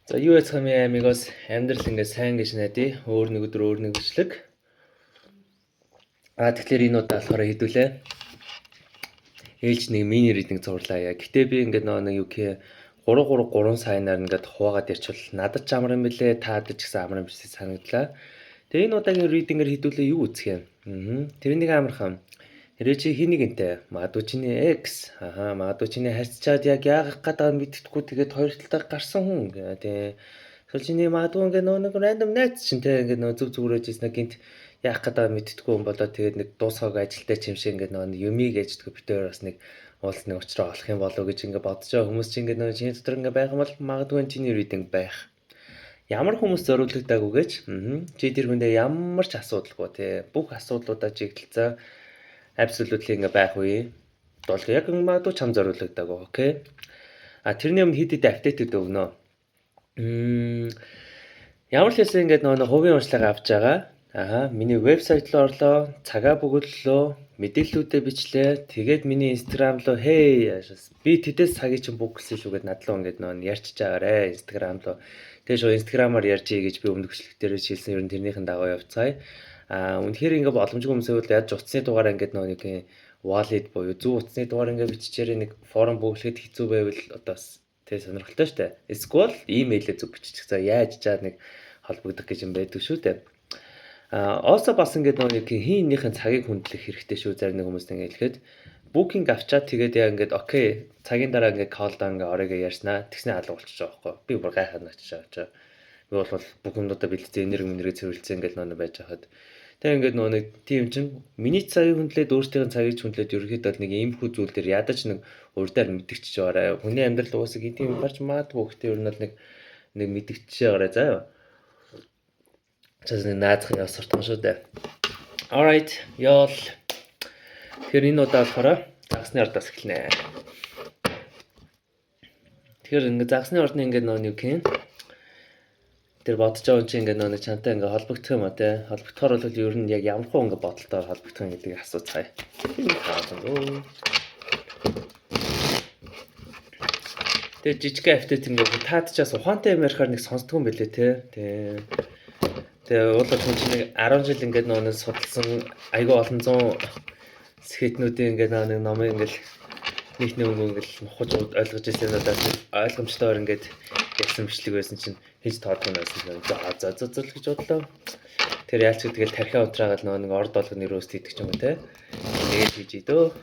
За юу яцхан минь амигос амьдрал ингээ сайн гэж найдаа. Өөр нэг өдөр өөр нэг бичлэг. Тэгэхээр энэ удаа болохоор хэдүүлээ. Ээлж нэг мини ридинг зурлаа яа. Гэтэ би ингээ нэг юу гэх 3 сайнаар ингээд хуваагаад ирчихвэл надад ч амар юм бэлээ, таад ч гэсэн амар юм биш санагдлаа. Тэгээ энэ удаагийн ридингээр хэдүүлээ юу үзэх юм. Тэрнийг амархан. Тэрэ чи хэнийг энтэй? Магадгүй чиний X. Магадгүй чиний харьцчаад яг яагах гэдэг мэддэхгүй тэгээд хоёр талдаа гарсан хүн. Тэгээ эсвэл чиний магадгүй ингээ нэг рандом найз чинь те ингээ зүг зүгрөөж ийснэ гинт яах гэдэг мэддэхгүй юм болоо тэгээд нэг дуусгааг ажилтай чимшээ ингээ нэг юмиг ээждэггүй битээр бас нэг уулзны уучраа олох юм болоо гэж ингээ бодож байгаа хүмүүс чинь ингээ чиний дотор ингээ байх юм бол магадгүй чиний ридинг байх. Ямар хүмүүс зориулагдаагүй гэж чи тэр хүндээ ямар ч асуудалгүй те бүх асуудлуудаа чиглэлцээ absolutely ингээ байх үе. Бол яг магадгүй чам зориулагдаагүй, окей. Тэрний өмнө хэд хэд апдейтэд өгнө. Ямар ч хэсэг ингээд нөгөө хувийн уншлага авч байгаа. Миний вебсайт руу орлоо, цагаа бөгөөдлөө, мэдээллүүдээ бичлээ. Тэгээд миний Instagram руу би тэдээс цагийг чинь бүгэлсэн шүү гэд надлаа ингээд нөгөө ярьчихж байгаарэ Instagram руу. Тэгээ шууд Instagram-аар ярьжээ гэж би өмнөх бичлэг дээр шилсэн. Ер нь тэрнийхэн дагуу явцгаая. Үнэхээр ингээ боломжгүй хүмүүсээ бол яаж утасны дугаараа ингээд нэг wallet буюу зөв утасны дугаар ингээ биччихээрээ нэг форум бүглэхэд хэцүү байвал одоо тэг сонирхолтой шүү дээ. Эсвэл имэйлээ зөв бичих. За яаж чаад нэг холбогдох гэж юм байдаг шүү дээ. Also бас ингээд нэг хийнийхэн цагийг хөндлөх хэрэгтэй шүү зарим нэг хүмүүст ингээ хэлэхэд booking авчаад тэгээд яа ингээд окей цагийн дараа ингээ call-даа ингээ оройгоо ярьснаа тэгснэ алга болчихж байгаа байхгүй. Би бүр гайхаад очиж байгаа. Би бол бүх юмудаа бэлдсэн энерги цэвэрлсэн ингээд нөө байж хахад тэг ингээд нэг тийм чинь миний цагийг хөндлөөд өөртөө цагийг хөндлөөд ерөөхдөө нэг иймэрхүү зүйл дээр ядаж нэг урдаар мэдгэгчж байгаарай. Хүний амьдрал уусаа гэдэг юм гарч маадгүй гэхдээ ер нь бол нэг мэдгэгчж байгаарай заа. Чаас нэг наадах яа сортон шүү дээ. Alright, y'all. Тэгэхээр энэ удаа болохоор загсны ардаас эхэлнэ. Тэгэхээр ингээд загсны орны ингээд нэг юу гэх юм тэр бодож байгаа чинь ингээд нэг чантай ингээд холбогдох юм а те холбогдохоор бол ер нь яг ямар хөө ингээд бодолтой холбогдох юм гэдгийг асууцгаая. Тэгээ жижиг апдейт ингээд таадчаас ухаантай юм ярихаар нэг сонсдгоо юм бэлээ те. Тэгээ уулаа хүн чинь нэг 10 жил ингээд нэг судалсан айгүй олон зуун сэхэтнүүдийн ингээд нэг номыг ингээд нэг ингээд мохож ойлгож ирсэн надад ойлгомжтойгоор ингээд ярьсан бичлэг байсан чинь хийж тоодох юм байсан. За гэж бодлоо. Тэр яалч тэгэл тархиа унтраагаад нэг орд болгоны рөөст хийдэг ч юм уу те. Тэгээд хийж идөө.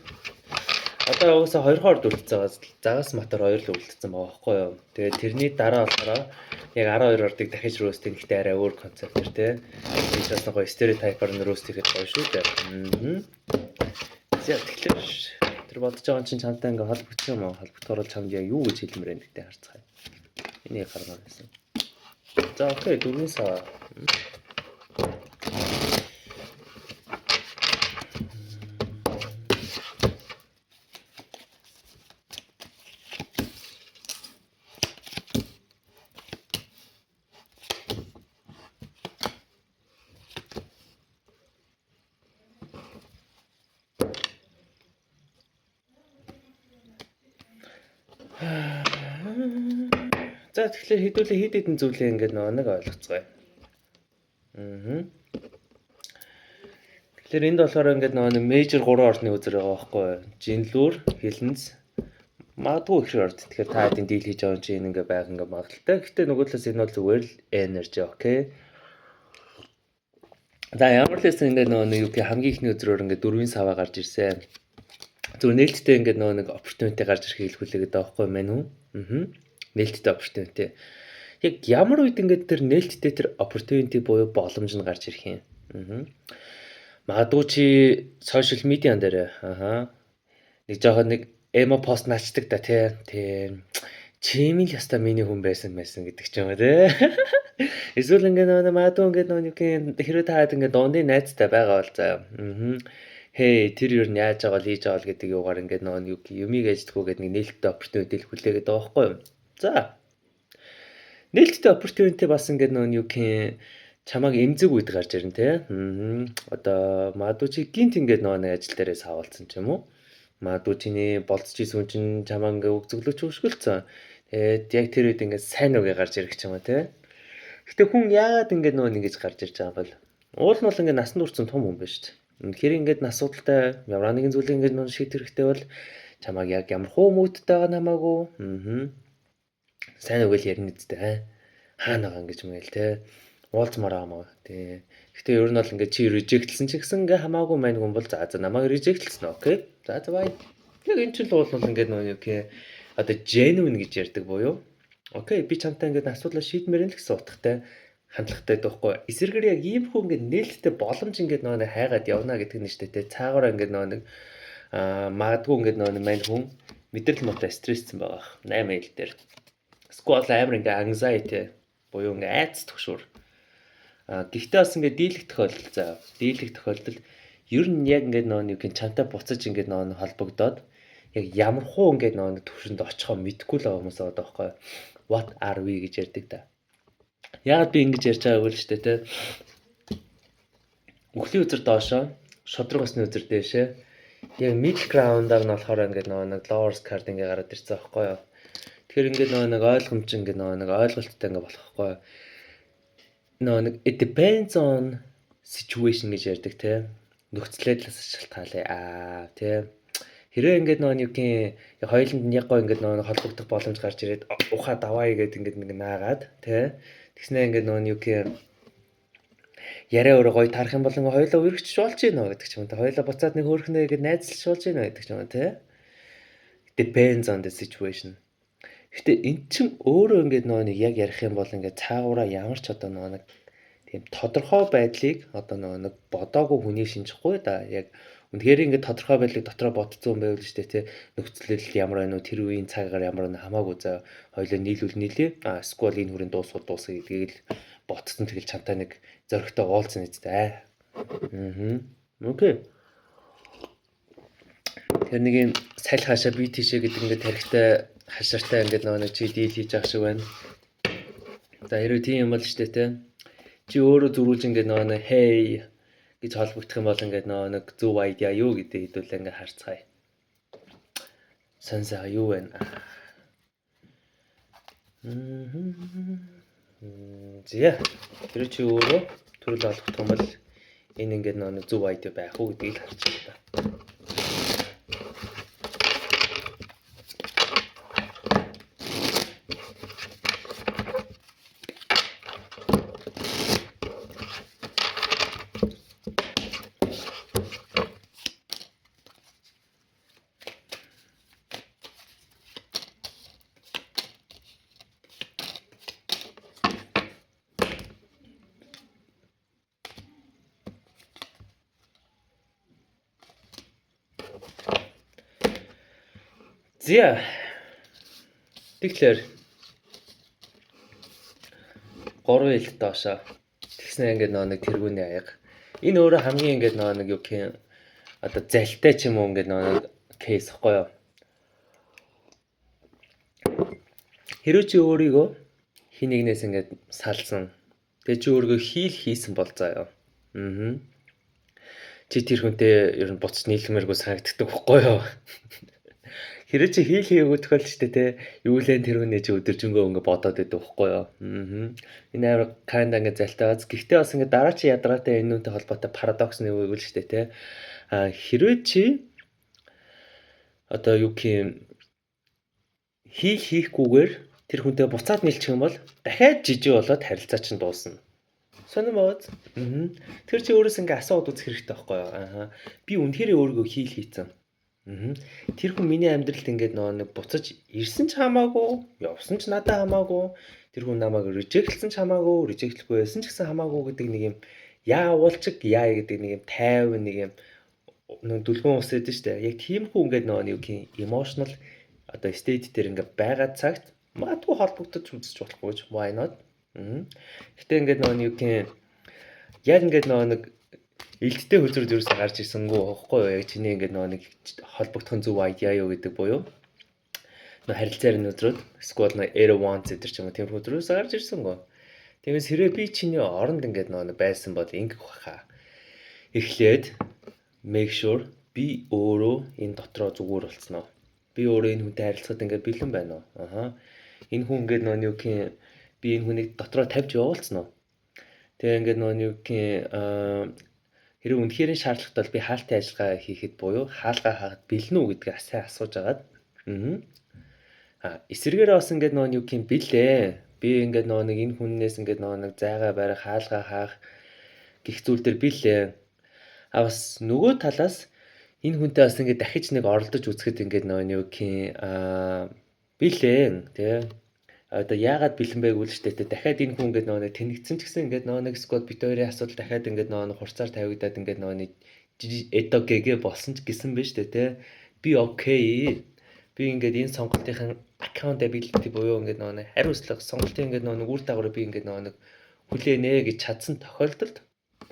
Одоо угаасаа 2 хорд үлдсэн байгаа. Загас матар 2 л үлдсэн байгаа байхгүй юу. Тэгээд тэрний дараа болохоор яг 12 ордыг дахиж рөөст хийхдээ арай өөр концептэр те. Хийж бас гоё стереотипаар нь рөөст хийхэд гоё шүү дээ. Тэгэхээр тэр бодож байгаа чинь чамтай ингээ холбогдсон юм уу? Холбогдохоор чамд яг юу гэж хэлмээр байна гэдэг харцгаая. Энийг гаргана гэсэн. За окей, дөрвөн сая. За тэгэхээр хэдүүлээ хэд хэдэн зүйлээ ингээд нэг ойлгоцгоё. Тэгэхээр энд болохоор ингээд нэг мейжер 3 орны үзэр байгаа байхгүй юу? Жинлүүр, Хилэнц, магадгүй их орд. Тэгэхээр та хэдийн дийл хийж байгаа юм чинь ингээд байх ингээд магадaltaй. Гэхдээ нөгөө талаас энэ бол зүгээр л energy, окей. За ямар л хэсэн ингээд нэг юу гэх хамгийн ихний өдрөөр ингээд 4 саваа гарч ирсэн. Зүгээр нээлттэй ингээд нэг opportunity гарч ирэх хэлхүүлээ гэдэг байхгүй юм байна уу? Нээлттэй opportunity. Яг ямар үед ингээд тэр нээлттэй тэр opportunity буюу боломж нь гарч ирэх юм. Магадгүй чи social media дээр нэг жоохон нэг эмо пост начдаг да тий. Чимэл яста миний хүн байсан гэдэг ч юм уу тий. Эсвэл ингээд магадгүй ингээд нэг хэрэг таад ингээд дооны найзтай байгаа бол заа. Тэр юу яаж байгаа л хийж байгаа л гэдэг юугаар ингээд юмыг ажилтгуу гэдэг нэг нээлттэй opportunity хэлхүүлээ гэдэг байгаа байхгүй юу? За. Нээлттэй opportunity бас ингээд юу гэх чамааг эмзэг үед гарч ирнэ те. Одоо магадгүй чи гинт ингээд нэг ажил дээрээ савуулсан ч юм уу. Магадгүй чиний болцож исэн хүн чинь чамаа ингээд өгзөглөж хөшгөлцсөн. Яг тэр үед ингээд сайн үгээ гарч ирэх ч юм уу те. Гэтэ хүн яагаад ингээд нөө ингэж гарч ирж байгаа бол уул нь бол ингээд насанд хүрсэн том хүн байна шүү дээ. Үнэхээр ингээд нас судалтай ямар нэгэн зүйлийг ингээд нөө шийдэх хэрэгтэй бол чамайг яг ямар хуу мүүдтэй байгаа нь хамаагүй. Сайн үгээл ярина үстэй. Хаана байгаа ингэж мэл те. Уулзмаар хамаа. Тий. Гэтэ ер нь бол ингээд чи режектлсэн ч гэсэн ингээд хамаагүй мань хүн бол за намайг режектлсэн окей. За бай. Яг энэ ч л уул нь ингээд нөө юу гэх одоо genuine гэж ярьдаг буюу. Окей, би чамтай ингээд асуудлаа шийдмээр нь л гэсэн утгатай хандлагатай байхгүй. Эсвэргээр яг ийм хүн ингээд нээлттэй боломж ингээд нөө хайгаад явна гэдэг нь шүү дээ. Цаагаараа ингээд нөө нэг магадгүй ингээд нөө мань хүн мэдрэл мотой стрессцэн байгаа. 8 ил дээр. Squall амар ингээд anxiety буюу ингээд айц төгшөр. Гэхдээ бас ингээд дийлэх тохиолдол заа. Дийлэх тохиолдол ер нь яг ингээд нөө нэг чамтай буцаж ингээд нөө холбогдоод яг ямар хуу ингээд нөө төвшөнд очихоо мэдэхгүй л байгаа хүмүүс байгаа байхгүй. What are we гэж ярьдаг да. Яагаад би ингэж ярьж байгааг л шүү дээ те. Үхлийн үзэр доошоо, шодрог усны үзэр дээшээ. Яг middle ground-аар нь болохоор ингээд нэг lowers card ингээд гараад ирсэн байхгүй юу. Тэгэхээр ингээд нэг ойлгомж ингээд нэг ойлголттой ингээд болох байхгүй юу. Нэг it depends on situation гэж ярьдаг те. Нөхцөлөд л шалтгаалаа те. Хэрвээ ингээд юу гэх яг хоёуланд нь яг гоо ингээд холбогдох боломж гарч ирээд ухаа даваа игээд ингээд нэг наагаад тий. Тэгснээ ингээд юу гэх яриа өөрөө гоё тарах юм бол ингээд хоёулаа үргэлжлүүлж болж гинэ гэдэг ч юм уу. Хоёулаа буцаад нэг хөөрхнөө ингээд найзлж болж гинэ гэдэг ч юм уу тий. Depends on the situation. Гэтэ эн чинь өөрөө ингээд нэг яг ярих юм бол ингээд цаагаараа ямар ч одоо нэг тийм тодорхой байдлыг одоо нэг бодоогүй хүний шинжихгүй да. Яг үнэхээр ингээд тодорхой байдлыг дотроо бодцсон юм байвал шүү дээ тий. Нөхцөлөл ямар байна уу, тэр үеийн цагаар ямар байна хамаагүй за хоёлоо нийлүүл нийлээ. Сквал энэ хүрээнд дуусах гэдгийг л бодцсон тэгэл чамтай нэг зөрөгтэй уулзсан үстэй. Окей. Тэр нэг юм саль хаашаа би тийшээ гэдэг ингээд тарихтай хашаартай ингээд нэг чи дийл хийж авах шиг байна. За хэрвээ тийм юм бол шүү дээ тий. Чи өөрөө зөрүүлж ингээд нэг hey гэж холбогдох юм бол ингээд нэг зөв айдиа юу гэдэг хэдүүлээ ингээд харцгаая. Сонсоо юу вэ? Зя. Тэр чи өөрөө төрөл олгох юм бол энэ ингээд нэг зөв айдиа байх уу гэдгийг л харж байна. Зя. Тэгэхээр 3 ил доошоо тэгснэ ингээд нэг тэргүүний аяга. Энэ өөрөө хамгийн ингээд нэг юу гэх одоо залтай ч юм уу ингээд нэг кейс ихгүй юу. Хэрвээ чи өөрийгөө хин нэгнээс ингээд салсан. Тэгээ чи өөрийгөө хийсэн бол заа юу. Чи тэр хүнтэй ер нь буцаж нийлмээргүй санагддаг байхгүй юу. Хэрвээ чи хийгээгүй тохиолдол ч те юу лэн тэр хүнээ чи өдөржингөө ингээ бодоод байдаг байхгүй юу. Энэ амар kind ингээ залтайгааз. Гэхдээ бас ингээ дараа чи ядраатай энэ үнтэй холбоотой парадокс нэг үйл шүү дээ те. Хэрвээ чи одоо юу гэх хийхгүйгээр тэр хүнтэй буцаад нийлчих юм бол дахиад жижиг болоод харилцаа чинь дуусна. Сонирм бод. Тэр чи өөрөөс ингээ асууд үзэх хэрэгтэй байхгүй юу. Би үнэхээр өөрийгөө хийцэн. Тэр хүн миний амьдралд ингээд нэг буцаж ирсэн ч хамаагүй, явсан ч надад хамаагүй, тэр хүн намайг режектлсэн ч хамаагүй, режектлэхгүй байсан ч гэсэн хамаагүй гэдэг нэг юм яавалчиг яа гэдэг нэг юм тайван нэг юм нэг дүлгэн ус гэдэг шүү дээ. Яг тийм хүн ингээд юу гэх emotional одоо state дээр ингээд байгаа цагт магадгүй холбогдож үзэж болохгүй ч why not. Гэтэ ингээд юу гэх яг ингээд нэг элдтэй хөлзөрөд ерөөсө гарч ирсэнгүү аахгүй юу. Яг чиний ингээд нэг холбогдох зөв айдиа юу гэдэг буюу харилцаар нь өдрөд squad на air one зэдэр ч юм уу тийм хөдрөөс гарч ирсэнгүү. Тэгээс хэрвээ би чиний оронд ингээд байсан бол ингэх баха. Эхлээд make sure би өөрөө энэ дотроо зүгээр болцсноо. Би өөрөө энэ хүнтэй харилцахад ингээд бэлэн байна уу? Энэ хүн ингээд нөгөө юу гэх юм би энэ хүнийг дотроо тавьж явуулсан уу? Тэгээ ингээд нөгөө юу гэх юм хэрэв үнэхээр шаардлагатай бол би хаалтын ажиллагаа хийхэд буюу хаалгаа хаагаад бэлэн үү гэдгийг сайн асууж агаад. Эсвэргээрээ бас ингээд нөгөө юу гэх юм бэлээ. Би ингээд нөгөө нэг энэ хүннээс ингээд нөгөө нэг зайгаа барих, хаалгаа хаах гих зүйл дээр бэлээ. Бас нөгөө талаас энэ хүнтэй бас ингээд дахиж нэг оролдож үзэхэд ингээд нөгөө юу гэх юм бэлээ тий. Одоо яагаад бэлэн байг үл штэ дахиад энэ хүн ингээд нөгөө нэг тэнэгцэн ч гэсэн ингээд нөгөө нэг сквад бит хоёрын асуудал дахиад ингээд нөгөө нэг хурцаар тавигдаад ингээд нөгөө нэг эдогэгэ болсон ч гэсэн биш үү те. Би окей. Би ингээд энэ сонголтын accountability буюу ингээд нөгөө нэг хариуцлага сонголтын ингээд нөгөө нэг үр дагаврыг би ингээд нөгөө нэг хүлээнэ гэж чадсан тохиолдолд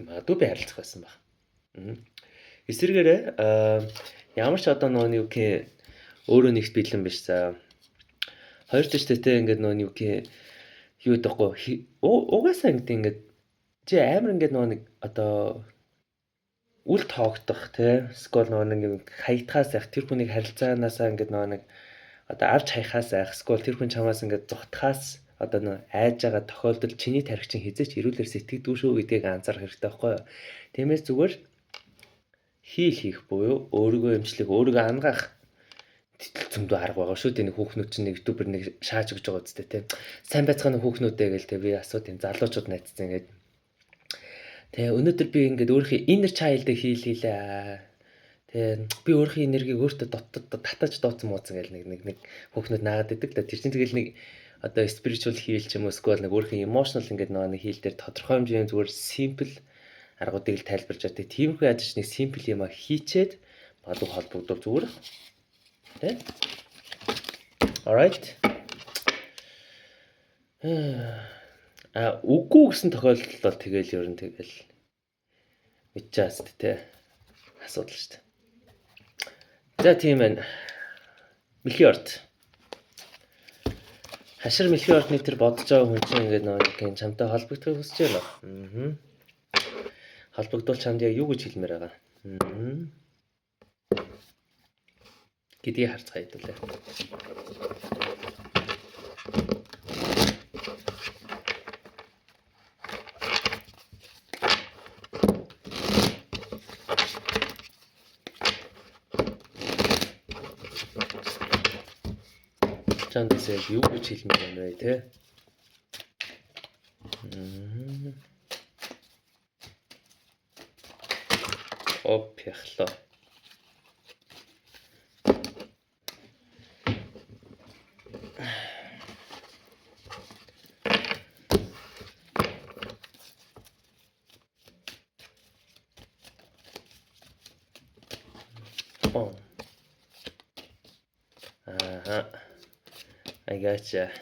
магадгүй би харилцах байсан баг. Эсвэргээрээ ямар ч одоо нөгөө юу гэх өөрөө нэгт бэлэн биш за. Хоёр дэжтэй ингээд нөгөө юу гэх юу гэдэггүй угаасаа ингээд чи амар ингээд нөгөө нэг одоо үл тоогдох те скол нөгөө нэг хаягдхаас байх тэр хүнийг харилцаанаасаа ингээд нөгөө нэг одоо авч хаяхаас байх скол тэр хүн чамаас ингээд зүхтахаас одоо нөгөө айж байгаа тохиолдолд чиний тархичин хизээч ирүүлэр сэтгэдгүй шүү гэдгийг анзаарах хэрэгтэй байхгүй юу. Тиймээс зүгээр хийх буюу өөрийгөө эмчлэх өөрийгөө ангаах зөндөө арга байгаа шүү. Тэний хүүхнүүд чинь нэг ютубер нэг шааж өгч байгаа үстэй те. Сайн байцгаана хүүхнүүдээ гээл те би асуудын залуучууд найцсан ингээд. Тэгээ өнөөдөр би ингээд өөрийнхөө inner child-ыг хийлээ. Тэгээ би өөрийнхөө энергийг өөртөө татаж дооцсон мууцсан гээл нэг хүүхнүүд наагаад идэг л да. Тэр чинь тэгэл нэг одоо spiritual heal ч юм уу эсвэл нэг өөрийнхөө emotional ингээд нэг heal дээр тодорхой хэмжээний зүгээр simple аргуудыг л тайлбарж байгаа. Тэгээ тиймэрхүү яаж нэг simple юм а хийчээд магадгүй холбогдвол зүгээр. Тэ? Alright. Үгүй гэсэн тохиолдолд бол тэгэл ер нь тэгэл мэдчихээс тэ асуудал шүү дээ. За тийм байна. Мэлхиорт. Хашир Мэлхиортны тэр бодож байгаа хүн чинь ингээд нэг чамтай холбогдохыг хүсэж байна. Холбогдвол чамд яг юу гэж хэлмээр байгаа. Гэдгийг харцгаая хэдүүлээ. Чамдсаа юу гэж хэлмээр байна вэ те? Опяхлоо. I gotcha.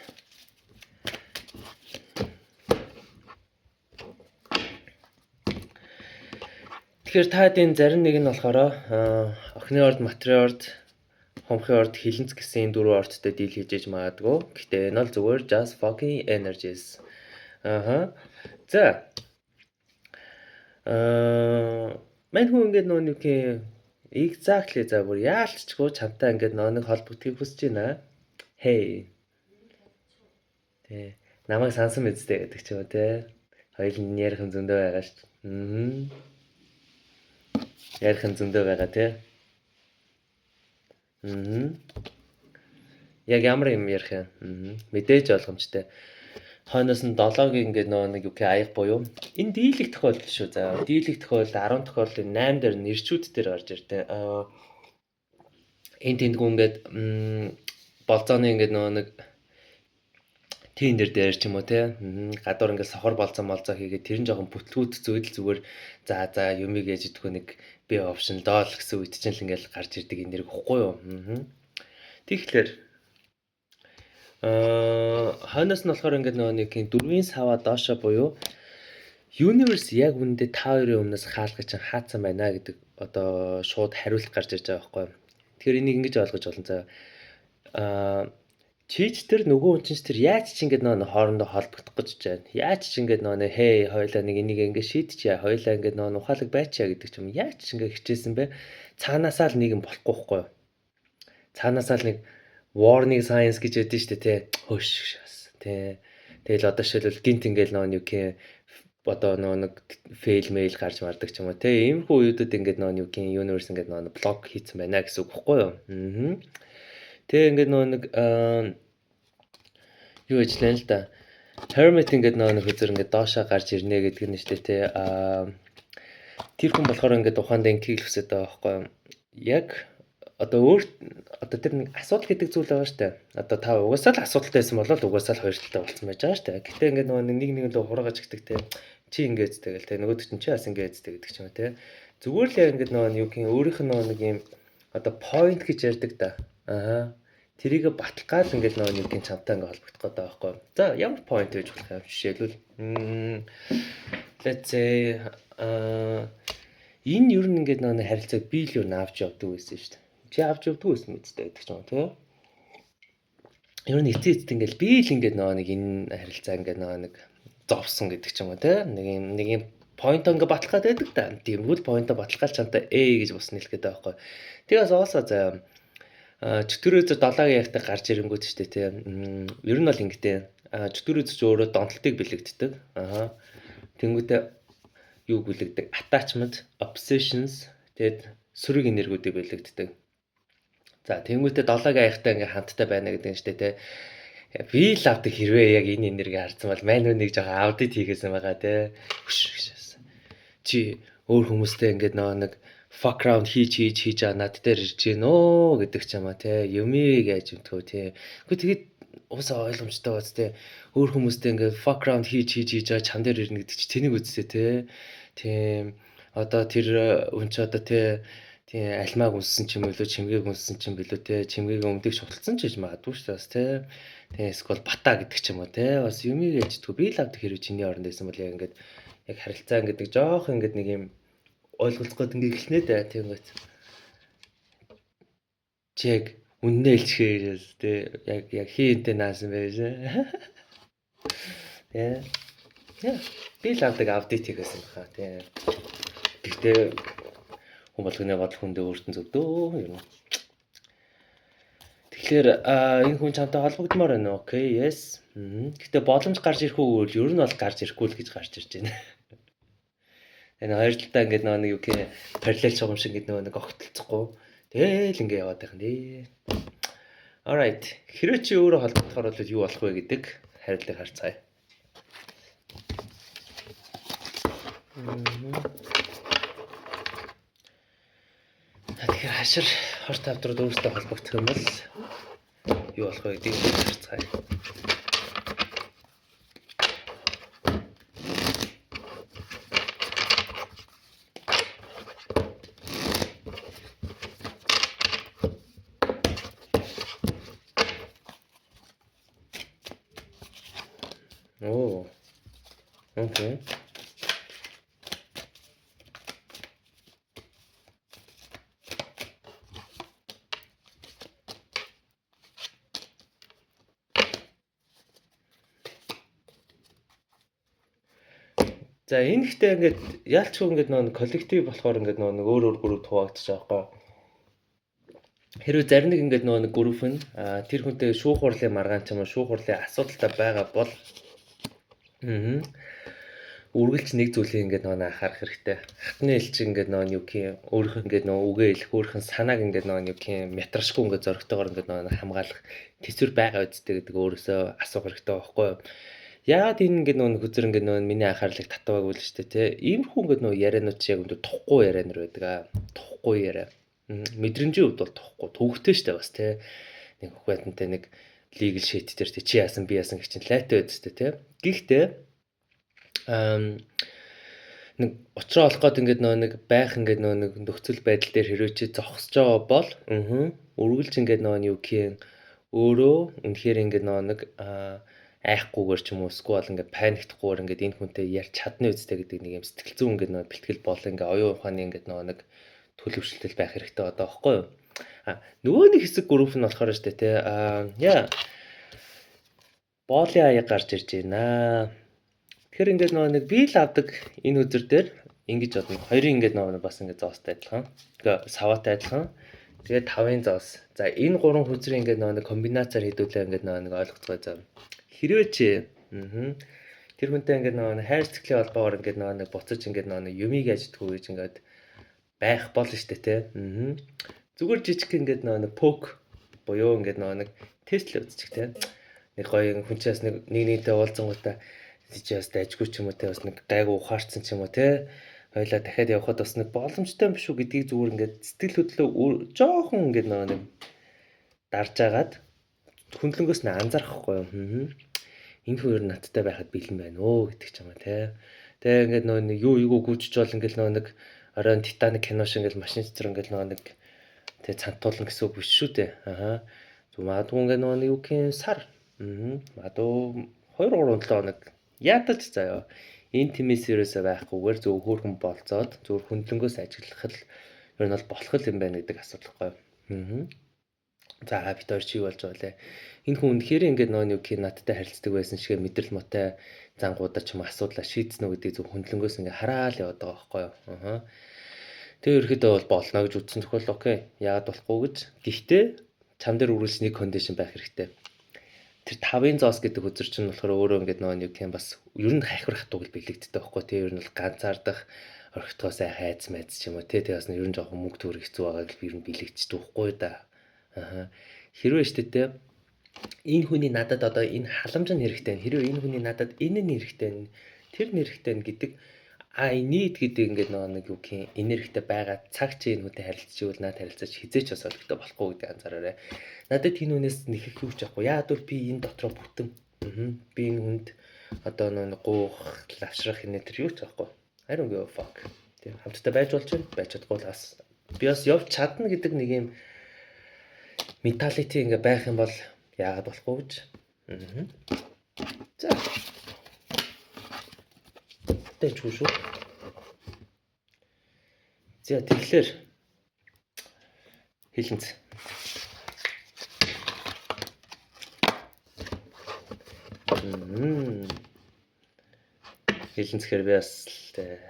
Тэгэхээр та энэ зарим нэг нь болохоор охины орд, материйн орд, хомхын орд, хилэнц гэсэн энэ дөрвөн ордтой дийл хийж иж магадгүй. Гэхдээ энэ бол зүгээр just fucking energies. За. Мань хүн ингээд нэг exactly за бүр яалччгүй чамтай ингээд нэг холбогдохыг хүсэж байна. Hey. Тэ намайг сансан мэдтэй гэдэг ч юм уу те. Хоёул нь ярих зөндөө байгаа шүү дээ. Ярих зөндөө байгаа те. Яг ямар юм ярих юм? Мэдээж ойлгомжтой. Хойноос нь 7-гийн ингээд нэг юу гэх аяг буюу энэ дийлэх тохиолдол шүү. За дийлэх тохиолдол 10 тохиолдолын 8 дээр нэрчүүд дээр гарч ирдэ. Энэ тэндгүү ингээд болцооны ингээд нэг тийн дээр ч юм уу те гадуур ингээд сохор болцоо хийгээд тэр нь жоохон бүтлгүүд зүйдэл зүгээр за юмыг яаж идэх нэг би опшн доол гэсэн үед чинь л ингээд гарч ирдэг энэ нэр ихгүй юу. Тэгэхээр хойноос нь болохоор ингээд нэг дөрвийн сава доошо буюу universe яг үүндээ та хоёрын өмнөөс хаалгаж чинь хаацсан байна гэдэг одоо шууд хариулт гарч ирж байгаа байхгүй юу. Тэгэхээр энийг ингэж ойлгож болно. За чийч тэр нөгөө хүн чинь тэр яаж ч ингэж хоорондоо холбогдох гэж байна. Яаж ч ингэж хей хоёлаа нэг энийг ингэ шийдчихье. Хоёлаа ингэ ухаалаг байчаа гэдэг ч юм. Яаж ч ингэ хичээсэн бэ? Цаанаасаа л нэг юм болохгүй байхгүй юу? Цаанаасаа л нэг warning signs гэж яддаг шүү дээ те. Хөөш бас те. Тэгэл одоо шилбэл гинт ингээл нэг одоо нэг fail mail гарч мардаг ч юм уу те. Иймэрхүү үеүүдэд ингээд нэг universe ингээд нэг блок хийцэн байна гэсэн үг байхгүй юу? Тэгээ ингээд нэг юу ажиллана л да. Hermit ингээд нэг үзэр ингээд доошоо гарч ирнэ гэдэг нь шүү дээ те. Тэр хүн болохоор ингээд ухаандаа ингийг хүсэж байгаа байхгүй юу? Яг одоо тэр нэг асуудал гэдэг зүйл байгаа шүү дээ. Одоо та угаасаа л асуудалтай байсан бол угаасаа л хоёр талтай болцсон байж байгаа шүү дээ. Гэтэ ингээд нэг л хураагаж ихдэг те. Чи ингээд тэгэл те. Нөгөөд чинь чи бас ингээд гэдэг ч юм уу те. Зүгээр л ингээд өөрийнх нь нэг юм одоо point гэж ярьдаг да. Тэрийг батлах гал ингээд нэг чамтай ингээд холбогдох гэдэг байхгүй юу? За ямар point гэж болох юм жишээлбэл let's say энэ ер нь ингээд нэг харилцааг би л юу авч явдаг байсан шүү дээ. Чи авч явдаг байсан мэдтэй гэдэг ч юм уу тийм. Ер нь эцээцт ингээд би л ингээд нэг энэ харилцаа ингээд нэг зовсон гэдэг ч юм уу тийм. Нэг юм point ингээд батлах гэдэг да. Тиймгүй point батлах гал чамтай гэж бус нэлэх гэдэг байхгүй. Тэгээс оосоо заа чөтгөрөөс 7-гийн ягтаа гарч ирэнгүүт шүү дээ тийм. Ер нь бол ингэтэй чөтгөрөөс ч өөрөө донтолтыг бэлэгддэг. Тэнгүүтээ юу бэлэгдэг? Attachment, obsessions, тэгээд сөрөг энергиудыг бэлэгддэг. За тэнгүүтээ 7-гийн аяхтай ингээ хамттай байна гэдэг нь шүү дээ те. Би л авдаг хэрвээ яг энэ энерги харсан бол мань нэг жоохон аудит хийгээсэн байгаа те. Чи өөр хүмүүстэй ингээ нэг fuck around хийж над дээр ирж гинөө гэдэг ч юм аа те. Юмыг яаж юмтгөө те. Гэхдээ тэгээд уусаа ойлгомжтой бац те. Өөр хүмүүстэй ингээ fuck around хийж чам дээр ирнэ гэдэг чи тэнийг үзсэ те. Тийм одоо тэр хүн ч одоо тийм альмааг үнссэн ч юм уу чимгээг үнссэн ч юм билүү те. Чимгээг өмдөг шуталсан ч гэж магадгүй шүү дээ бас те. Тийм эсвэл бата гэдэг ч юм уу те. Бас юмыг яждгүү би л авдаг хэрэг чиний оронд байсан бол яг ингээд яг харилцаа гэдэг жоох ингээд нэг юм ойлголцоход ингээд эхэлнэ дээ. Тийм гоц. Чиг үннээ илчгээрээс те яг хийнтэй наасан байж. Тэ. Би л авдаг аудит хийгээсэн баха тий. Гэхдээ хүн болгоны бодол хүндээ өөртөө зөвдөө юм. Тэгэхээр энэ хүн чамтай холбогдмоор байна уу? Окей, yes. Гэхдээ боломж гарч ирэх үү гэвэл ер нь бол гарч ирэхгүй л гэж гарч ирж байна. Энэ хоёр талдаа ингээд нэг юу гэх параллел чугам шиг ингээд нэг огтлцохгүй. Тэгэл ингээд яваад байх нэ. Alright. Хэрвээ чи өөрөө холбогдохоор бол юу болох вэ гэдэг харилцааг харцгаая. Тэгэхээр хашир хорт тавдрууд өөрсдөө холбогдох юм бол юу болох вэ гэдгийг харцгаая. Оо. Окей. За энэ ихтэй ингээд яалчгүй ингээд нэг коллектив болохоор ингээд нэг өөр групп хуваагдчих байгаа байхгүй. Хэрвээ зарим нэг ингээд нэг групп нь тэр хүнтэй шүүх хурлын маргаан ч юм уу шүүх хурлын асуудалтай байгаа бол үргэлж нэг зүйлийг ингээд анхаарах хэрэгтэй. Хатны элч ингээд юу гэх өөрийнх ингээд үгээ хэлэх өөрийнх нь санааг ингээд юу гэх метрашгүй ингээд зөрөгтэйгээр ингээд хамгаалах төсвөр байгаа үсттэй гэдэг өөрөөсөө асуух хэрэгтэй байхгүй юу? Яагаад энэ ингээд хүзэр ингээд миний анхаарлыг татвааг үл штэ те. Иймэрхүү ингээд ярианууд чи яг өндөр тухгүй ярианаар байдаг аа. Тухгүй яриа. Мэдрэмжийн хувьд бол тухгүй. Төвөгтэй штэ бас те. Нэг хүүхдэнтэй нэг legal shit дээр те чи яасан би яасан гэх чинь лайтай байд штэ те. Гэхдээ нэг уучраа олох гээд ингээд нэг байх ингээд нэг нөхцөл байдал дээр хэрвээ чи зогсож байгаа бол үргэлж ингээд юу гэх өөрөө үнэхээр ингээд нэг айхгүйгээр ч юм уу эсвэл ингээд паниктахгүйгээр ингээд энэ хүнтэй ярьж чадна үстэй гэдэг нэг юм сэтгэл зүйн ингээд бэлтгэл бол ингээд оюун ухааны ингээд нэг төлөвшөлтөл байх хэрэгтэй одоо байхгүй юу? Нөгөө нэг хэсэг групп нь болохоор штэ те яа боолын аяг гарч ирж байна. Тэгэхээр ингээд нэг би л авдаг энэ үзэр дээр ингэж бодно. Хоёрын ингээд бас ингээд зоостой адилхан. Тэгээ саваатай адилхан. Тэгээд 5-ын зоос. За энэ гурван хүзрийн ингээд нэг комбинацаар хийдүүлээ ингээд нэг ойлгоцгоо зав. Хэрвээ чи тэр хүнтэй ингээд нэг хайр цэцлийн холбоогоор ингээд нэг буцаж ингээд нэг юмыг аждггүй гэж ингээд байх болно шүү дээ те. Зүгээр жижиг ингээд нэг пок буюу ингээд нэг тест л үзчих те. Нэг гоё хүн чинь бас нэг нэгнийтэй уулзсангуудаа чи бас дайггүй ч юм уу те бас нэг гайгүй ухаарцсан ч юм уу те. Хоёлаа дахиад явхад бас нэг боломжтой юм биш үү гэдгийг зүгээр ингээд сэтгэл хөдлөлөө жоохон ингээд нэг дарж агаад хөндлөнгөөс нь анзаарахгүй юу. Энэ хоёр надтай байхад бэлэн байна өө гэдэг ч юм уу те. Тэгээ ингээд нэг юу гүйчих жол ингээд нэг оройн Титаник кино шиг ингээд машин цэцэр ингээд нэг тэгээ цантуулна гэсэн үг биш шүү дээ. Магадгүй ингээд нэг юу гэх сар. Магадгүй 2-3 7 хоног ядаж заяа. Энэ тимээс ерөөсөө байхгүйгээр зөв хөөрхөн болцоод зөв хөндлөнгөөс ажиглах л ер нь бол болох юм байна гэдэг асуудал байхгүй. За бид хоёр чи болж байгаа лээ. Энэ хүн үнэхээр ингээд нэг юу надтай харилцдаг байсан шиг мэдрэл мотой зангуудаа ч юм асуудлаа шийдсэн үү гэдэг зөв хөндлөнгөөс ингээд хараал яваад байгаа байхгүй юу. Тэгээ ерөөхдөө бол болно гэж үзсэн тохиол окей. Яагаад болохгүй гэж. Гэхдээ чам дээр үргэлж нэг кондишн байх хэрэгтэй. Тэр 5-ын зоос гэдэг хүзэр чинь болохоор өөрөө ингээд нэг юм бас ер нь хайхрах тугал бэлэгддэг байхгүй тий ер нь бол ганцаардах орхитгоо сайн хайц майц ч юм уу тий бас ер нь жоохон мөнгө төгрөг хэцүү байгаа гэж ер нь бэлэгддэг байхгүй да. Хэрвээ штэ тий энэ хүний надад одоо энэ халамж нь хэрэгтэй. Хэрвээ энэ хүний надад энэ нь хэрэгтэй. Тэр нь хэрэгтэй гэдэг I need гэдэг ингээд нэг юу гэх энергитэй байгаа цаг чи энэ хүнтэй харилцаж ивэл надад харилцаж хизээч бас олгохтой болохгүй гэдэг анзаараарай. Надад энэ хүнээс нэхэх юу ч байхгүй. Яад бол би энэ дотроо бүтэн. Би энэ хүнд одоо нэг гуух, лавшрах энэ төр юу ч байхгүй. I don't give a fuck. Тийм хамтдаа байж болж байна. Байж чадахгүй л бас би бас явж чадна гэдэг нэг юм менталити ингээ байх юм бол яагаад болохгүй гэж. За Тэжгүй шүү. За тэгэхээр хэлэнц. Хэлэнцхээр би бас тэ.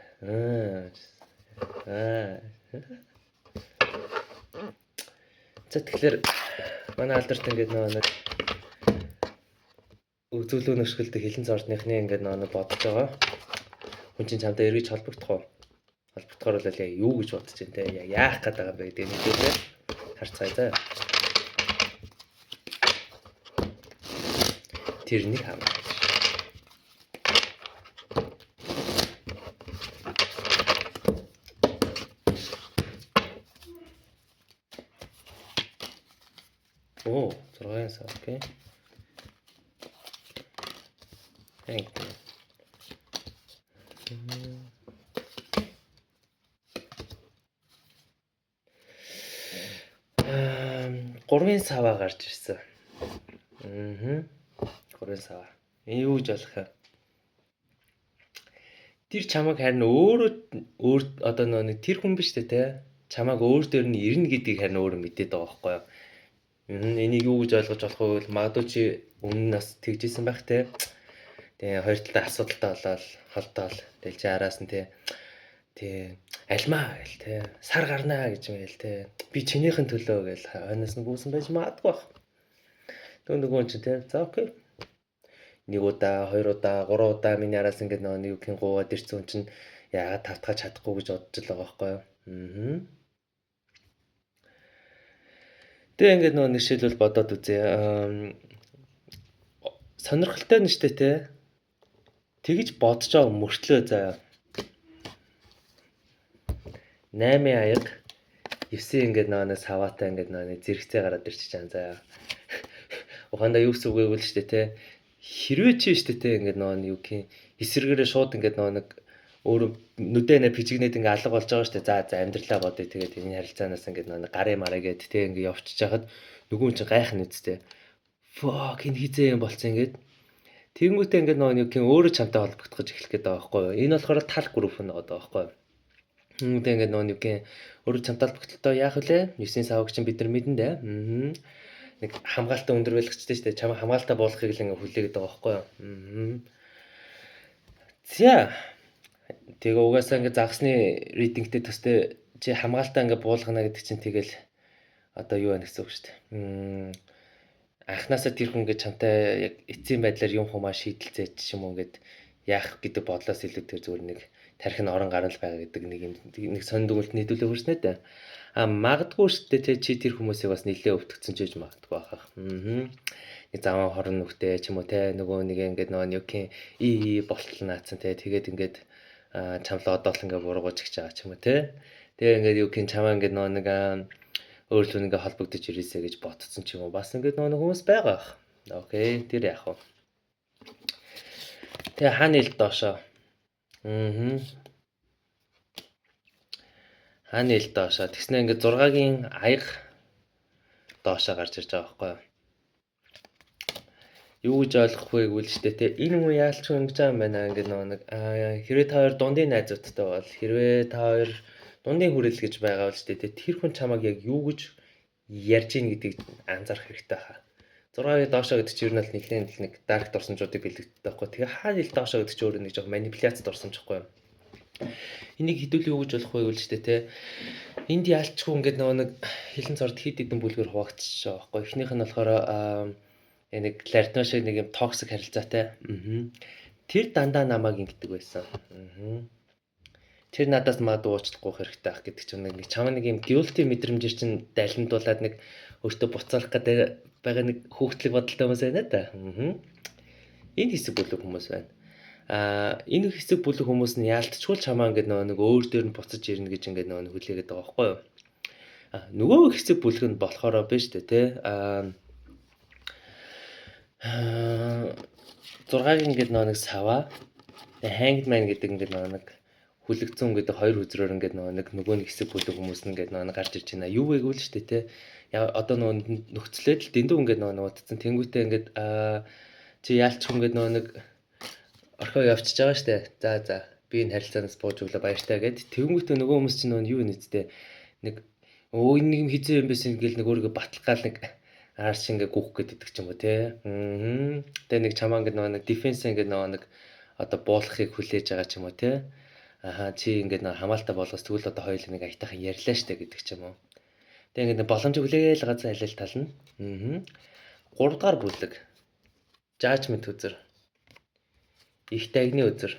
За тэгэхээр манай алдарт ингээд нэг үзүүлэн өшгөлтэй хэлэнц ордныхны ингээд нэг бодож байгаа. Хүн чинь чамтай эргэж холбогдох уу? Холбогдохоор л яа юу гэж бодож байна те. Яах гээд байгаа юм бэ гэдэг нэгдээ харцгаая заа. Тэрнийг хамаа. Оо, 6 сар окей. Thank you. 3-ын саваа гарч ирсэн. 3-ын саваа. Энэ юу гэж болох юм? Тэр чамайг харин өөр одоо нэг тэр хүн биш үү те? Чамайг өөр дээр нь ирнэ гэдгийг харин өөрөө мэдээд байгаа байхгүй юу? Энийг юу гэж ойлгож болох вэ? Магадгүй чи өмнө нас тэгжсэн байх те. Тэгээ хоёр талаа асуудалтай болоод холдоол. Тэгэл чи араас нь те. Тэ альмаа гэл те. Сар гарнаа гэж юм гээл те. Би чинийхэн төлөө гээл хойноос нь гүйсэн байж магадгүй бах. Тэгвэл нөгөө чинь те. За окей. 1 удаа, 2 удаа, 3 удаа миний араас ингээд нэг юу гин гуугаад ирсэн чинь яагаад тавтгаж чадахгүй гэж бодож л байгаа байхгүй юу? Тэгээ ингээд нэг жишээлбэл бодоод үзье. Сонирхолтой нь штэ те. Тэгж бодож байгаа мөртлөө заа. 8 аяга 9 ингээд нэг саваатай ингээд нэг зэрэгцээ гараад ирчих чам заа. Ухаандаа юу гэсэн үг вэ штэ те. Хэрвээ чи штэ те ингээд нэг юу гин эсрэгээрээ шууд ингээд нэг өөр нүдэнэ пижигнээд ингээд алга болж байгаа штэ. За амьдралаа бодъё. Тэгээд энэ харилцаанаас ингээд нэг гарын мараа гээд те ингээд явчихж хахад нөгөө чинь гайх нь үсттэй. Fuck энэ хизээ юм болцсон ингээд. Тэнгүүтээ ингээд нэг юу гин өөрөө чамтай холбогдох гэж эхлэх гээд байгаа байхгүй юу? Энэ болохоор тал групп нэг байгаа байхгүй юу? Тэнгүүтээ ингээд нэг юу гин өөрөө чамтай холбогдлоо яах вүлээ? 9-ийн саваг чинь бид нар мэдэн дээ. Нэг хамгаалалтаа өндөр байлгчтэй шүү дээ. Чамаа хамгаалтаа буулгахыг л ингээ хүлээгээд байгаа байхгүй юу? За. Тэгээ угаасаа ингээ загсны рейтингтэй төстэй чи хамгаалтаа ингээ буулгана гэдэг чинь тэгэл одоо юу байна гэсэн үг шүү дээ. Анхнаасаа тэр хүн ингээд чамтай яг эцсийн байдлаар юм хумаа шийдэлцээ ч юм уу ингээд яах гэдэг бодлоос илүүтэй зүгээр нэг тарих нь орон гарал байгаа гэдэг нэг сонин дүгнэлт нийтүүлээ хүрснэ дээ. Магадгүй шүү дээ те чи тэр хүмүүсийг бас нилээ өвтгцэн ч гэж магадгүй байхаа. Нэг заван хорон нүхтэй ч юм уу те нөгөө нэг ингээд нөгөө юукийн болтол наацсан те тэгээд ингээд чамлаа одоол ингээд буруугаж гэж байгаа ч юм уу те. Тэгээ ингээд юукийн чамаа ингээд нөгөө нэг өөрлөө ингээ холбогдож ирээсэ гэж ботцсон ч юм уу. Бас ингээд нөгөө хүмүүс байгаа. Окей, тэр яах вэ? Тэгээ хаана ил доошоо. Хаана ил доошоо. Тэгснэ ингээд 6-гийн аяга доошоо гарч ирж байгаа байхгүй юу? Юу гэж ойлгох вэ гэвэл ч тэ энэ хүн яалч хүн гэж байгаа юм байна. Ингээд нөгөө нэг хэрвээ та хоёр дундын найзуудтай бол хэрвээ та хоёр дундын хүрэл гэж байгаа бол ч тэ тэр хүн чамайг яг юу гэж ярьж ийн гэдгийг анзаарах хэрэгтэй хаа. 6-гийн доошоо гэдэг чинь ер нь л нэг дарк дурсамжуудыг бэлддэг байхгүй. Тэгээ хаана ил доошоо гэдэг чинь өөрөө нэг жоох манипуляц дурсамж байхгүй юу? Энийг хэдүүл юу гэж болох вэ гэвэл ч тэ энд яалчгүй ингээд нөгөө нэг хилэн цорд хид хідэн бүлгээр хуваагдчихж байгаа байхгүй. Эхнийх нь болохоор нэг лартно шиг нэг юм токсик харилцаатай. Тэр дандаа намайг ингэдэг байсан. Тэр надаас магадгүй уучлахгүй хэрэгтэй ах гэдэг чинь нэг чам нэг юм guilty мэдрэмжээр чинь дайландуулаад нэг өөртөө буцаалах гэдэг байгаа нэг хөөгтлөг бодолтой хүмүүс байна да. Энэ хэсэг бүлэг хүмүүс байна. Энэ хэсэг бүлэг хүмүүс нь яалтчгүй чамаа ингээд нэг өөр дээр нь буцаж ирнэ гэж ингээд нэг хүлээгээд байгаа байхгүй юу? Нөгөө хэсэг бүлэг нь болохоор биш үү те. 6-гийн ингээд нэг сава hanged man гэдэг ингээд нэг хүлэгцэн гэдэг хоёр үзрээр ингээд нөгөө нэг хэсэг бүлэг хүмүүс нь ингээд гарч ирж байна. Юу вэ гэвэл ч те. Одоо нөгөө нөхцөлөд л дэндүү ингээд утцсан тэнгуүтэй ингээд чи яалч хүн ингээд нэг орхоо явчихж байгаа штэ. За би энэ харилцаанаас бууж өглөө баяртай гэд тэнгуүтэй нөгөө хүмүүс чинь юу нэцтэй нэг энэ юм хизээ юм байсан ингээл нэг өөрийгөө баталгаал нэг аарч ингээ гүөх гэдэг ч юм уу те. Тэгээ нэг чамаа ингээ нэг дефенс ингээ нэг одоо буулгахыг хүлээж байгаа ч юм уу те. Чи ингээ нэг хамаалтаа болгоос тэгвэл одоо хоёул нэг аятайхан ярьлаа штэ гэдэг ч юм уу. Тэгээ ингээ боломж хүлээгээл газар алил тална. 3 дугаар бүлэг. Judgment үзэр. Их тагны үзэр.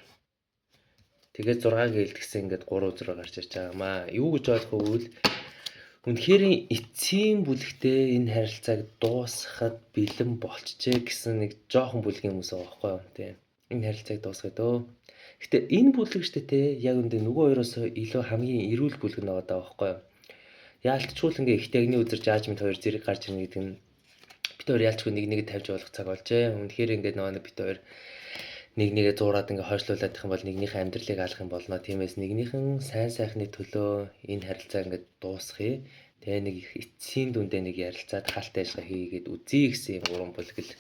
Тэгээд 6-гийн ил гэсэн ингээ 3 үзрээр гарч ирж байгаамаа. Юу гэж ойлгох вэ гэвэл үнэхээр эцсийн бүлэгтээ энэ харилцааг дуусгахад бэлэн болчихжээ гэсэн нэг жоохон бүлгийн хүмүүс байгаа байхгүй юу тийм. Энэ харилцааг дуусгая дөө. Гэтэ энэ бүлэг штэ те яг үндэ нөгөө хоёроос илүү хамгийн эрүүл бүлэг нь байгаа байхгүй юу. Яалтчгүй л ингээ их тагны үзэр жажмент хоёр зэрэг гарч ирнэ гэдэг нь бид хоёр яалтчгүй нэг тавьж болох цаг болжээ. Үнэхээр ингээ нөгөө бид хоёр нэгээ зуураад ингээ хойшлуулаад их юм бол нэгнийхээ амьдралыг алах юм болно. Тиймээс нэгнийхэн сайн сайхны төлөө энэ харилцаа ингээ дуусгая. Тэгээ нэг эцсийн дүндээ нэг ярилцаад хаалт ажиллагаа хийгээд үзье гэсэн юм уран бүлгэл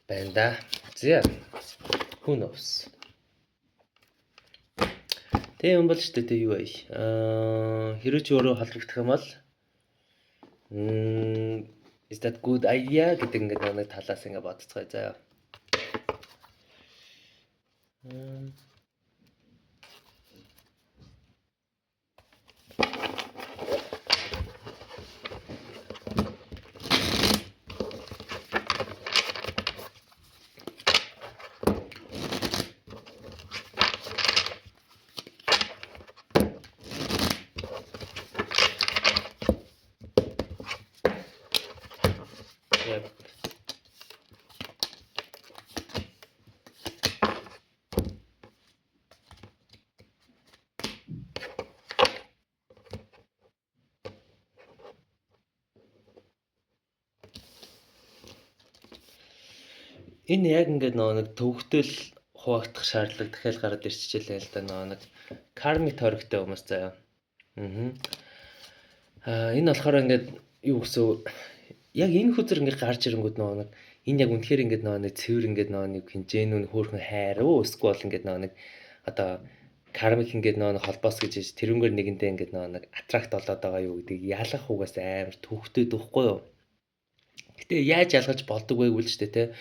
байна да. За. Who knows. Тэгээ юм бол ч тэ юу вэ? Хэрвээ ч өөрөө холбогдох юм бол is that good idea гэдэг ингээ нэг талаас ингээ бодцгоё заяа. Энэ яг ингээд нэг төвхтөл хуваагдах шаардлага дахиад гараад ирчихлээ л да нэг кармик тойрогтой хүмүүс заяа. Энэ болохоор ингээд юу гэсэн яг энэ хүзэр ингээд гарч ирэнгүүт нэг энэ яг үнэхээр ингээд нэг цэвэр ингээд нэг хинжээнүүн хөөрхөн хайр уу эсвэл ингээд нэг одоо кармик ингээд нэг холбоос гэж тэрнгээр нэгэндээ ингээд нэг аттракт болоод байгаа юу гэдгийг ялах угаас амар төвхтэй дөөхгүй юу. Гэтэ яаж ялгаж болдог вэ гэвэл ч тэ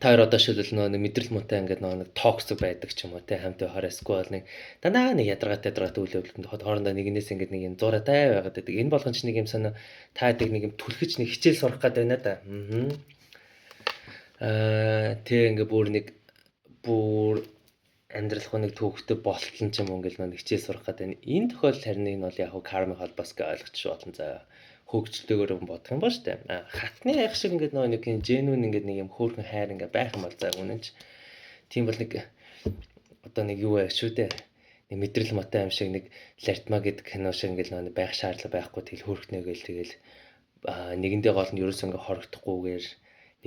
та хоёр одоо шилбэл нэг мэдрэл муутай ингээд нэг токсик байдаг ч юм уу те хамт байхаарсгүй бол нэг дандаа нэг ядаргатай үйл явдлын хоорондоо нэгнээс ингээд нэг юм зураатай байгаад байдаг. Энэ болгон ч нэг юм санаа таадаг нэг юм түлхэж нэг хичээл сурах гээд байна да. Тэг ингээд бүр амьдралх нэг төвхтэй болтолн ч юм уу ингээд нэг хичээл сурах гээд байна. Энэ тохиолдолд харин энэ бол яг кармик холбоос гэж ойлгож болно заа. Хөгжөлтэйгээр бодох юм ба штэ. Хатны аяг шиг ингээд нэг юм генүн ингээд нэг юм хөөрхөн хайр ингээд байх юм бол заа үнэнч. Тийм бол нэг одоо нэг юу байх шүү дээ. Нэг мэдрэл мотой юм шиг нэг Лартма гэдэг кино шиг ингээд нэг байх шаардлага байхгүй тэгэл хөөрхнөгээл тэгэл нэгэндээ гол нь ерөөсөө ингээд хорогдохгүйгээр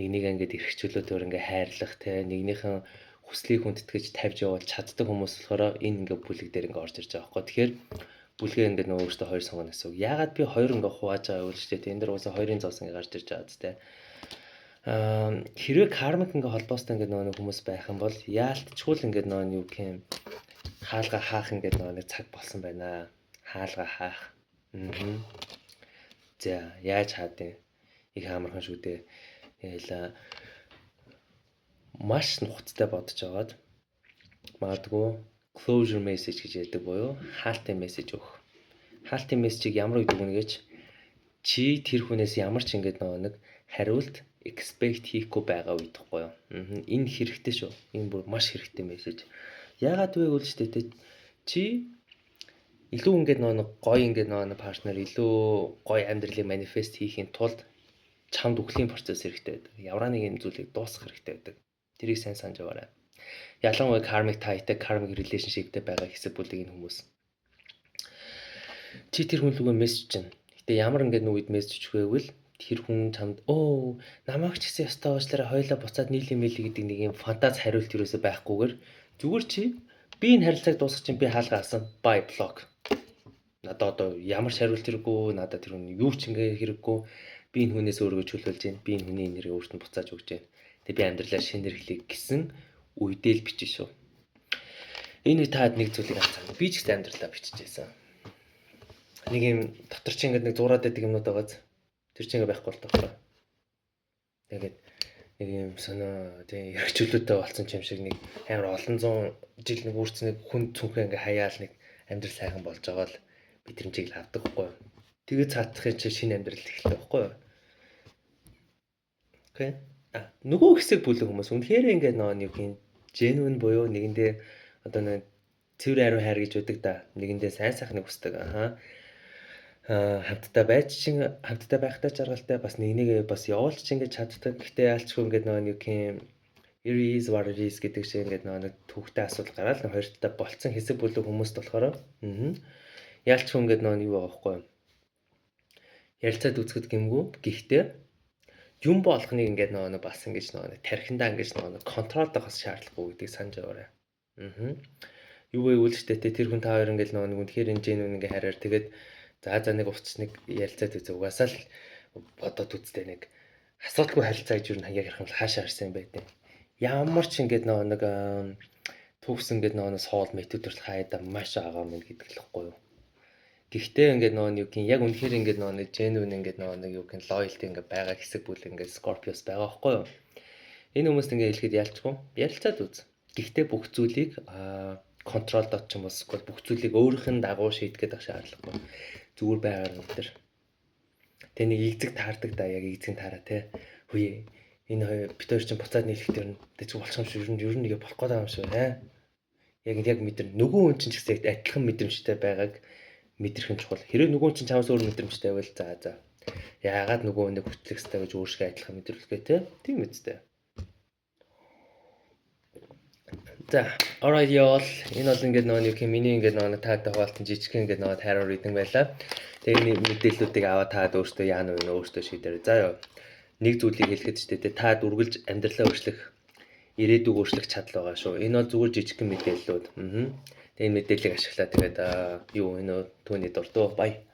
нэг ингээд эрхчлөөдөр ингээд хайрлах те нэгнийхэн хүслийг хүндэтгэж тавьж явуул чаддаг хүмүүс болохоор энэ ингээд бүлэг дээр ингээд орж ирж байгаа байхгүй. Тэгэхээр бүлгээ ингээд нөгөө өөртөө хоёр сонгоно гэсэн үг. Яагаад би хоёр ингээд хувааж байгаа вэ ч тийм энэ дэр уусаа хоёрын зоос ингээд гарч ирж байгаа зү. Хэрвээ кармик ингээд холбоостой ингээд нөгөө хүмүүс байх юм бол яалтчгүй ингээд нөгөө юу гэм хаалга хаах ингээд нөгөө цаг болсон байна. Хаалга хаах. За яаж хаадیں۔ Их амархан шүү дээ. Тэгэл маш нухацтай бодож аваад магадгүй closure message гэж яддаг буюу хаалтын мессеж өгөх. Хаалтын мессежийг ямар үед өгнө гэж чи тэр хүнээс ямар ч ингээд нэг хариулт expect хийхгүй байгаа үед гэхгүй юу. Энэ хэрэгтэй шүү. Энэ бүр маш хэрэгтэй мессеж. Яагаад вэ гэвэл ч тэ чи илүү ингээд нэг гоё ингээд нэг партнер илүү гоё амьдралыг манифест хийхин тулд чамд үхлийн процесс хэрэгтэй байдаг. Ямар нэгэн зүйлийг дуусгах хэрэгтэй байдаг. Тэрийг сайн санаж аваарай. Ялангуяа karmic tie-тай karmic relationship-тэй байгаа хэсэг бүлэг энэ хүмүүс. Чи тэр хүн лүгөө мессеж чинь. Гэтэ ямар ингээд нүгд мессеж өгөөвөл тэр хүн чамд намайг ч гэсэн ёстой уучлаарай хоёлаа буцаад нийлээ гэдэг нэг юм фантаз хариулт юусоо байхгүйгээр зүгээр чи би энэ харилцааг дуусгах чинь би хаалга асан by block. Надад одоо ямар ч хариулт хэрэггүй, надад тэр хүн юу ч ингээ хэрэггүй. Би энэ хүнээс өөрийгөө чөлөөлж байна. Би энэ хүний энергийг өөртөө буцааж өгч байна. Тэгээ би амьдралаа шинээр эхлэе гэсэн үедээ л бичиж шүү. Энэ таад нэг зүйлийг анзаарна. Би ч гэсэн амьдралаа бичижсэн. Нэг юм дотор чи ингээд нэг зураад байдаг юмнууд байгааз тэр чинь ингээ байхгүй болдог байхгүй. Тэгээд нэг юм санаа тийм эргчүүлэлттэй болсон юм шиг нэг амар олон зуун жил нэг үрцэн нэг хүн цүнхээ ингээ хаяал нэг амьдрал сайхан болж байгаа л би тэр чиглэл авдаг байхгүй. Тэгээ цаатахын чи шинэ амьдрал эхэлдэг байхгүй. Окей. Нөгөө хэсэг бүлэг хүмүүс үнэхээр ингээ нэг юм genuine буюу нэгэндээ одоо нэг цэвэр ариун хайр гэж үүдэг да. Нэгэндээ сайн сайхныг хүсдэг. Хамтдаа хамтдаа байхтай жаргалтай бас нэгнийгээ бас явуулж ингэж чаддаг. Гэтэ яалчгүй ингээд нэг юм it is what it is гэдэг шиг ингээд нэг төвхтэй асуудал гараад хоёртаа болцсон хэсэг бүлэг хүмүүст болохоор яалчгүй ингээд юу байгаа байхгүй. Ярилцаад үзэхэд гэмгүй. Гэхдээ юм болгоныг ингээд бас ингэж тархиндаа ингэж контролдох бас шаардлагагүй гэдгийг санаж аваарай. Юу вэ үлчтэй тэр хүн та хоёр ингээд үнэхээр энэ генүн ингээ хараар тэгээд за нэг уцс нэг ярилцаад үзээ угаасаа л бодоод үзтээ нэг асуудалгүй харилцаа гэж юу яг ярих юм бол хаашаа харсан юм байдیں۔ Ямар ч ингээд нэг төгс ингээд соол метод төрөл хайда маш агаа мэн гэдэг л хэвгүй юу. Гэхдээ ингээд юу гин яг үнэхээр ингээд genuine ингээд юу гин loyalty ингээд байгаа хэсэг бүл ингээд Scorpios байгаа байхгүй юу. Энэ хүмүүст ингээд хэлэхэд ялчгүй ярилцаад үз. Гэхдээ бүх зүйлийг контролдод ч юм уу эсвэл бүх зүйлийг өөрийнх нь дагуу шийдэх гэдэг шаардлагагүй. Зүгээр байгаар өнтер. Тэ нэг игзэг таардаг да яг игзэг таараа те. Хөөе энэ бит хоёр чинь буцаад нийлэх дээр нь тэ зүг болох юм шиг ер нь нэгэ болох гээд байгаа юм шиг ээ. Яг мэдэр нөгөө хүн чинь ч гэсэн адилхан мэдрэмжтэй байгааг мэдрэх нь чухал. Хэрэв нөгөө чинь чамаас өөр мэдрэмжтэй байвал за. Яагаад нөгөө нэг хөтлөх хэрэгтэй гэж өөрсгөө адилхан мэдрүүлгээ те. Тийм үстэй. За, alright y'all. Энэ бол ингээд нэг миний ингээд таатай хуваалтан жижигхэн ингээд тайраар идэн байлаа. Тэгээ энэ мэдээллүүдийг аваад таад өөртөө яана вэ өөртөө шийдээрэй. За ёо. Нэг зүйлийг хэлэхэд ч дээ таад үргэлж амьдралаа өөрчлөх, ирээдүг өөрчлөх чадал байгаа шүү. Энэ бол зүгээр жижигхэн мэдээллүүд. Тэгээ энэ мэдээллийг ашиглаа тэгээд юу энэ түүний дурдуу бай.